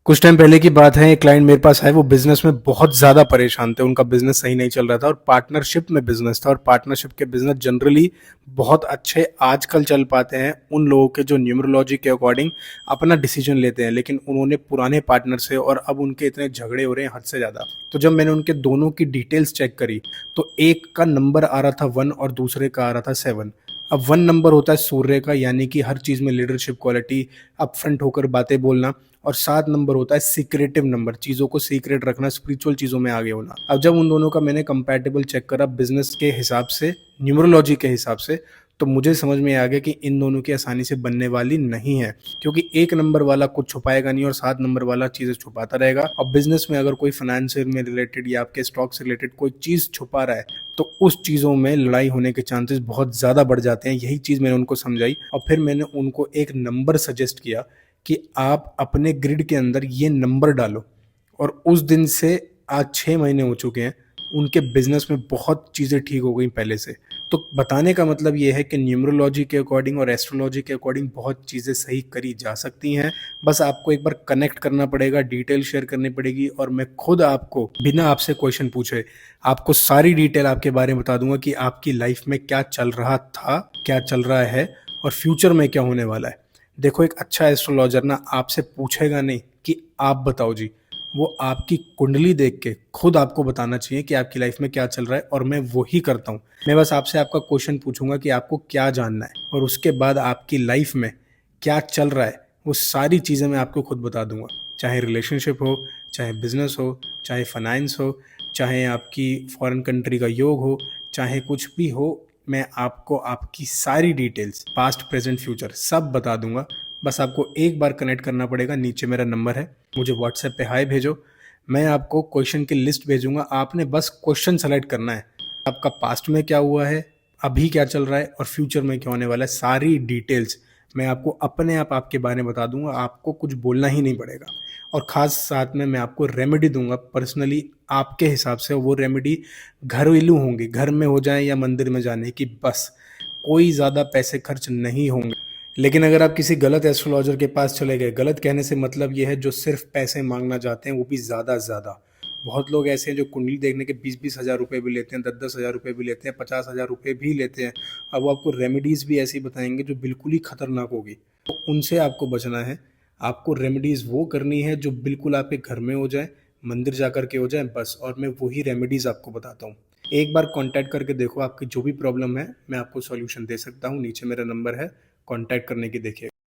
कुछ टाइम पहले की बात है, एक क्लाइंट मेरे पास आए। वो बिजनेस में बहुत ज़्यादा परेशान थे। उनका बिजनेस सही नहीं चल रहा था और पार्टनरशिप में बिजनेस था। और पार्टनरशिप के बिजनेस जनरली बहुत अच्छे आजकल चल पाते हैं उन लोगों के जो न्यूमरोलॉजी के अकॉर्डिंग अपना डिसीजन लेते हैं। लेकिन उन्होंने पुराने पार्टनर से और अब उनके इतने झगड़े हो रहे हैं हद से ज़्यादा। तो जब मैंने उनके दोनों की डिटेल्स चेक करी तो एक का नंबर आ रहा था 1 और दूसरे का आ रहा था 7। अब 1 नंबर होता है सूर्य का, यानी कि हर चीज़ में लीडरशिप क्वालिटी, अपफ्रंट होकर बातें बोलना। और 7 नंबर होता है सीक्रेटिव नंबर, चीज़ों को सीक्रेट रखना, स्पिरिचुअल चीज़ों में आगे होना। अब जब उन दोनों का मैंने कंपैटिबल चेक करा बिज़नेस के हिसाब से, न्यूमरोलॉजी के हिसाब से, तो मुझे समझ में आ गया कि इन दोनों की आसानी से बनने वाली नहीं है। क्योंकि 1 नंबर वाला कुछ छुपाएगा नहीं और 7 नंबर वाला चीज़ें छुपाता रहेगा। और बिज़नेस में अगर कोई फाइनेंशियल में रिलेटेड या आपके स्टॉक से रिलेटेड कोई चीज़ छुपा रहा है, तो उस चीज़ों में लड़ाई होने के चांसेस बहुत ज़्यादा बढ़ जाते हैं। यही चीज़ मैंने उनको समझाई और फिर मैंने उनको एक नंबर सजेस्ट किया कि आप अपने ग्रिड के अंदर ये नंबर डालो। और उस दिन से आज 6 महीने हो चुके हैं, उनके बिजनेस में बहुत चीज़ें ठीक हो गई पहले से। तो बताने का मतलब ये है कि न्यूमरोलॉजी के अकॉर्डिंग और एस्ट्रोलॉजी के अकॉर्डिंग बहुत चीज़ें सही करी जा सकती हैं। बस आपको एक बार कनेक्ट करना पड़ेगा, डिटेल शेयर करनी पड़ेगी और मैं खुद आपको बिना आपसे क्वेश्चन पूछे आपको सारी डिटेल आपके बारे में बता दूंगा कि आपकी लाइफ में क्या चल रहा था, क्या चल रहा है और फ्यूचर में क्या होने वाला है। देखो, एक अच्छा एस्ट्रोलॉजर ना आपसे पूछेगा नहीं कि आप बताओ जी, वो आपकी कुंडली देख के खुद आपको बताना चाहिए कि आपकी लाइफ में क्या चल रहा है और मैं वो ही करता हूँ। मैं बस आपसे आपका क्वेश्चन पूछूंगा कि आपको क्या जानना है और उसके बाद आपकी लाइफ में क्या चल रहा है वो सारी चीज़ें मैं आपको खुद बता दूंगा। चाहे रिलेशनशिप हो, चाहे बिजनेस हो, चाहे फाइनेंस हो, चाहे आपकी फॉरेन कंट्री का योग हो, चाहे कुछ भी हो, मैं आपको आपकी सारी डिटेल्स पास्ट प्रेजेंट फ्यूचर सब बता दूंगा। बस आपको एक बार कनेक्ट करना पड़ेगा। नीचे मेरा नंबर है, मुझे व्हाट्सएप पे हाय भेजो। मैं आपको क्वेश्चन की लिस्ट भेजूंगा, आपने बस क्वेश्चन सेलेक्ट करना है। आपका पास्ट में क्या हुआ है, अभी क्या चल रहा है और फ्यूचर में क्या होने वाला है, सारी डिटेल्स मैं आपको अपने आप आपके बारे में बता दूंगा। आपको कुछ बोलना ही नहीं पड़ेगा। और ख़ास साथ में मैं आपको रेमेडी दूंगा पर्सनली आपके हिसाब से। वो रेमेडी घरेलू होंगी, घर में हो जाए या मंदिर में जाने की, बस कोई ज़्यादा पैसे खर्च नहीं होंगे। लेकिन अगर आप किसी गलत एस्ट्रोलॉजर के पास चले गए, गलत कहने से मतलब ये है जो सिर्फ पैसे मांगना चाहते हैं, वो भी ज़्यादा ज़्यादा। बहुत लोग ऐसे हैं जो कुंडली देखने के 20-20 हज़ार रुपये भी लेते हैं, 10-10 हज़ार रुपये भी लेते हैं, 50 हज़ार रुपये भी लेते हैं। अब वो आपको रेमेडीज़ भी ऐसी बताएंगे जो बिल्कुल ही खतरनाक होगी। तो उनसे आपको बचना है। आपको रेमेडीज़ वो करनी है जो बिल्कुल आपके घर में हो जाए, मंदिर जा कर के हो जाए, बस। और मैं वही रेमेडीज़ आपको बताता हूँ। एक बार कांटेक्ट करके देखो, आपकी जो भी प्रॉब्लम है मैं आपको सॉल्यूशन दे सकता हूँ। नीचे मेरा नंबर है, कांटेक्ट करने की देखिए।